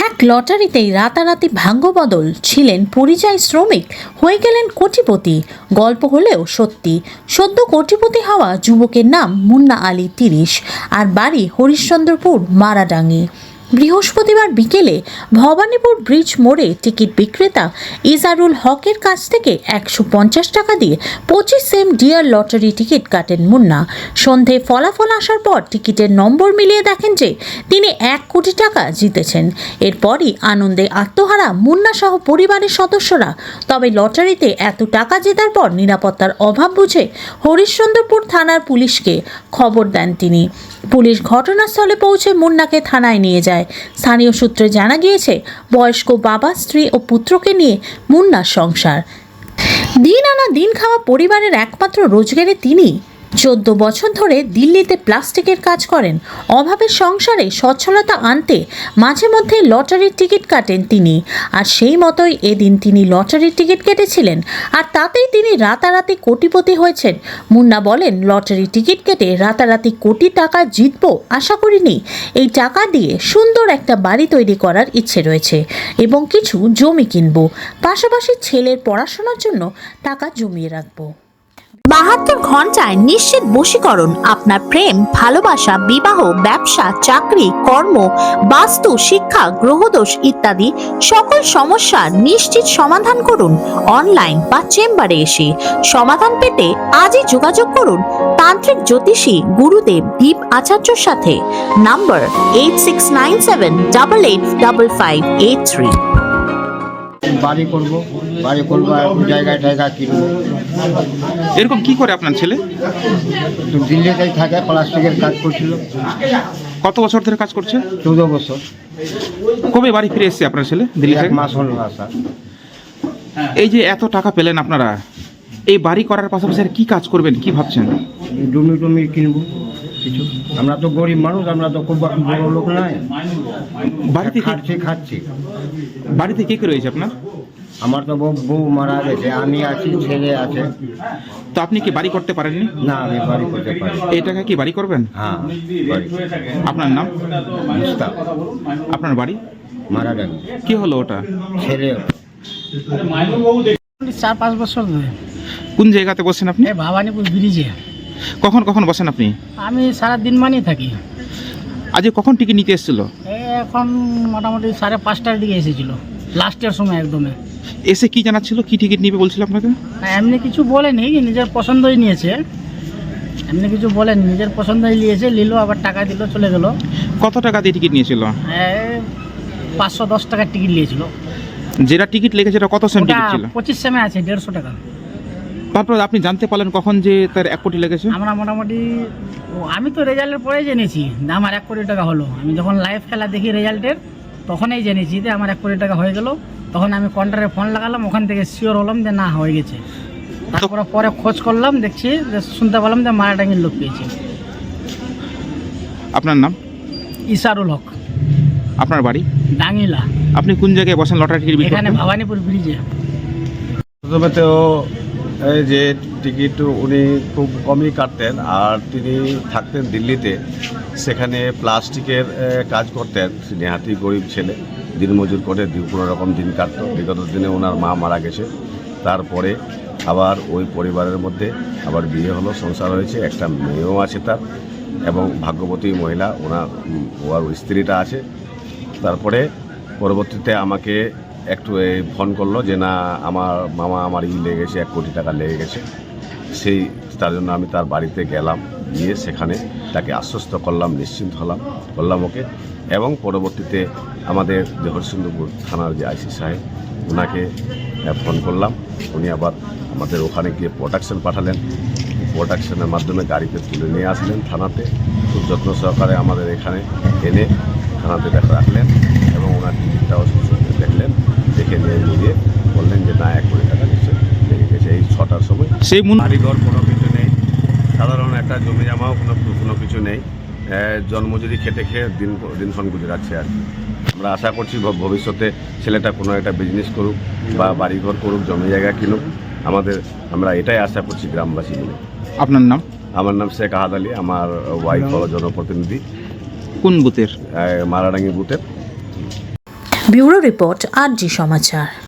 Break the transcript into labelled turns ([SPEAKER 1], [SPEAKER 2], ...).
[SPEAKER 1] এক লটারিতেই রাতারাতি ভাগ্যবদল, ছিলেন পরিযায়ী শ্রমিক, হয়ে গেলেন কোটিপতি। গল্প হলেও সত্যি। সদ্য কোটিপতি হওয়া যুবকের নাম মুন্না আলী ৩০, আর বাড়ি হরিশ্চন্দ্রপুর মারাডাঙ্গি। বৃহস্পতিবার বিকেলে ভবানীপুর ব্রিজ মোড়ে টিকিট বিক্রেতা ইজারুল হকের কাছ থেকে ১৫০ টাকা দিয়ে 25 ডিয়ার লটারি টিকিট কাটেন মুন্না। সন্ধে ফলাফল আসার পর টিকিটের নম্বর মিলিয়ে দেখেন যে তিনি ১ কোটি টাকা জিতেছেন। এরপরই আনন্দে আত্মহারা মুন্না সহ পরিবারের সদস্যরা। তবে লটারিতে এত টাকা জেতার পর নিরাপত্তার অভাব বুঝে হরিশ্চন্দ্রপুর থানার পুলিশকে খবর দেন তিনি। পুলিশ ঘটনাস্থলে পৌঁছে মুন্নাকে থানায় নিয়ে যায়। স্থানীয় সূত্রে জানা গিয়েছে, বয়স্ক বাবা, স্ত্রী ও পুত্রকে নিয়ে মুন্নার সংসার। দিন আনা দিন খাওয়া পরিবারের একমাত্র রোজগারে তিনি 14 বছর ধরে দিল্লিতে প্লাস্টিকের কাজ করেন। অভাবের সংসারে সচ্ছলতা আনতে মাঝে মধ্যে লটারির টিকিট কাটেন তিনি। আর সেই মতোই এদিন তিনি লটারির টিকিট কেটেছিলেন, আর তাতেই তিনি রাতারাতি কোটিপতি হয়েছেন। মুন্না বলেন, লটারির টিকিট কেটে রাতারাতি কোটি টাকা জিতবো আশা করিনি। এই টাকা দিয়ে সুন্দর একটা বাড়ি তৈরি করার ইচ্ছে রয়েছে এবং কিছু জমি কিনবো, পাশাপাশি ছেলের পড়াশোনার জন্য টাকা জমিয়ে রাখবো। 72 ঘন্টায় নিশ্চিত বশীকরণ। আপনার প্রেম, ভালোবাসা, বিবাহ, ব্যবসা, চাকরি, কর্ম, বাস্তু, শিক্ষা, গ্রহদোষ ইত্যাদি সকল সমস্যার নিশ্চিত সমাধান করুন অনলাইন বা চেম্বারে এসে। সমাধান পেতে আজই যোগাযোগ করুন তান্ত্রিক জ্যোতিষী গুরুদেব দীপ আচার্যর সাথে। নাম্বার 8697885583।
[SPEAKER 2] বাড়ি করবো আর জায়গায় কিনবো।
[SPEAKER 3] এরকম কি করে আপনার ছেলে?
[SPEAKER 2] তো দিল্লিতেই থাকে, প্লাস্টিকের কাজ করছিল।
[SPEAKER 3] কত বছর ধরে কাজ করছে?
[SPEAKER 2] 14 বছর।
[SPEAKER 3] কবে বাড়ি ফিরে এসছে আপনার ছেলে দিল্লি
[SPEAKER 2] 1
[SPEAKER 3] থেকে?
[SPEAKER 2] মাস হলো আসা।
[SPEAKER 3] এই যে এত টাকা পেলেন আপনারা, এই বাড়ি করার পাশাপাশি আর কি কাজ করবেন, কি ভাবছেন?
[SPEAKER 2] জমি কিনবো কিছু। আমরা তো গরিব মানুষ, আমরা তো খুব বড় লোক নাই।
[SPEAKER 3] বাড়িতে
[SPEAKER 2] খাচ্ছি।
[SPEAKER 3] বাড়িতে কে কে রয়েছে আপনার?
[SPEAKER 2] আমার তো বউ মারা গেছে, আমি আছি, ছেলে আছে।
[SPEAKER 3] তো আপনি কি বাড়ি করতে পারেননি?
[SPEAKER 2] না, আমি বাড়ি করতে পারি।
[SPEAKER 3] এই টাকা কি বাড়ি করবেন?
[SPEAKER 2] হ্যাঁ, বাড়ি।
[SPEAKER 3] আপনার নাম?
[SPEAKER 2] মুস্তাক।
[SPEAKER 3] আপনার বাড়ি?
[SPEAKER 2] মারাডাঙ্গি।
[SPEAKER 3] কি হলো ওটা?
[SPEAKER 2] ছেলে।
[SPEAKER 4] 4-5 বছর ধরে।
[SPEAKER 3] কোন জায়গাতে বসেন আপনি?
[SPEAKER 4] এই ভবানীপুর ব্রিজে।
[SPEAKER 3] কখন কখন বসেন আপনি?
[SPEAKER 4] আমি সারা দিন মানেই থাকি।
[SPEAKER 3] আজ কখন টিকিট নিতে এসেছিল?
[SPEAKER 4] এখন মোটামুটি 5:30টার দিকে এসেছিল, লাস্টের সময় একদমে।
[SPEAKER 3] এসে কি জানাচ্ছিল, কি টিকিট নিবে বলছিল আপনাকে?
[SPEAKER 4] এমনি কিছু বলেনি, নিজের পছন্দই নিয়েছে। এমনি কিছু বলেনি, নিজের পছন্দই নিয়েছে, নিল, আবার টাকা দিল, চলে গেল।
[SPEAKER 3] কত টাকা দিয়ে টিকিট নিয়েছিল?
[SPEAKER 4] 510 টাকার টিকিট নিয়েছিল।
[SPEAKER 3] যেটা টিকিট লেগেছে এটা কত সেম টিকিট ছিল?
[SPEAKER 4] 25 সেমে আছে, 150 টাকা।
[SPEAKER 3] তারপর আপনি জানতে পারলেন কখন যে তার 1 কোটি লেগেছে?
[SPEAKER 4] আমরা মোটামুটি আমি তো রেজাল্টের পরেই জেনেছি যে আমার 1 কোটি টাকা হলো। আমি যখন লাইভ খেলা দেখি রেজাল্টের, তখনই জেনেছি যে আমার 1 কোটি টাকা হয়ে গেল। তখন আমি কন্ট্রাক্টরে ফোন লাগালাম, ওখান থেকে শিওর হলাম যে না, হয়ে গেছে। তারপরে পরে খোঁজ করলাম, দেখছি যে শুনতে পেলাম যে মারাডাঙ্গির লোক পেয়েছে।
[SPEAKER 3] আপনার নাম?
[SPEAKER 4] ইসারুল হক।
[SPEAKER 3] আপনার বাড়ি?
[SPEAKER 4] ডাঙ্গিলা।
[SPEAKER 3] আপনি কোন জায়গায় বসেন লটারি টিকিট বিক্রি
[SPEAKER 4] এখানে
[SPEAKER 3] করতে?
[SPEAKER 4] ভবানীপুর ব্রিজে।
[SPEAKER 5] প্রথমে তো এই যে টিকিট উনি খুব কমই কাটতেন, আর তিনি থাকতেন দিল্লিতে। সেখানে প্লাস্টিকের কাজ করতেন। নেহাতি গরিব ছেলে, দিনমজুর করে কোনো রকম দিন কাটতো। বিগত দিনে ওনার মা মারা গেছে, তারপরে আবার ওই পরিবারের মধ্যে আবার বিয়ে হলো, সংসার হয়েছে, একটা মেয়েও আছে তার, এবং ভাগ্যবতী মহিলা ওর স্ত্রীটা আছে। তারপরে পরবর্তীতে আমাকে একটু ফোন করলো যে না, আমার মামা আমার লেগে গেছে, 1 কোটি টাকা লেগে গেছে। তার জন্য আমি তার বাড়িতে গেলাম, গিয়ে সেখানে তাকে আশ্বস্ত করলাম, নিশ্চিন্ত করলাম ওকে। এবং পরবর্তীতে আমাদের যে হরিশ্চন্দ্রপুর থানার যে আইসি সাহেব, ওনাকে ফোন করলাম। উনি আবার আমাদের ওখানে গিয়ে প্রোটেকশন পাঠালেন। প্রোটেকশনের মাধ্যমে গাড়িতে তুলে নিয়ে আসলেন থানাতে। খুব যত্ন সহকারে আমাদের এখানে এনে থানাতে রাখলেন, এবং ওনার টিকিটটাও দেখলেন। দেখে নিয়ে বললেন যে না, 1 কোটি টাকা নিশ্চয় লেগে গেছে। এই 6টার সময়।
[SPEAKER 3] সেই
[SPEAKER 5] বাড়িঘর কোনো কিছু নেই, সাধারণ একটা জমি জামাও কোনো কিছু নেই। জন্মজুরি খেটে খেয়ে দিনক্ষণ গুজরাচ্ছে আর কি। আমরা আশা করছি ভবিষ্যতে ছেলেটা কোনো একটা বিজনেস করুক বা বাড়িঘর করুক, জমি জায়গা কিনুক। আমরা এটাই আশা করছি গ্রামবাসী মিলে।
[SPEAKER 3] আপনার নাম?
[SPEAKER 5] আমার নাম শেখ আহাদ আলী। আমার ওয়াইফ হলো জনপ্রতিনিধি।
[SPEAKER 3] কোন বুথের?
[SPEAKER 5] মারাডাঙ্গি বুথের।
[SPEAKER 1] ব্যুরো রিপোর্ট RG সমাচার।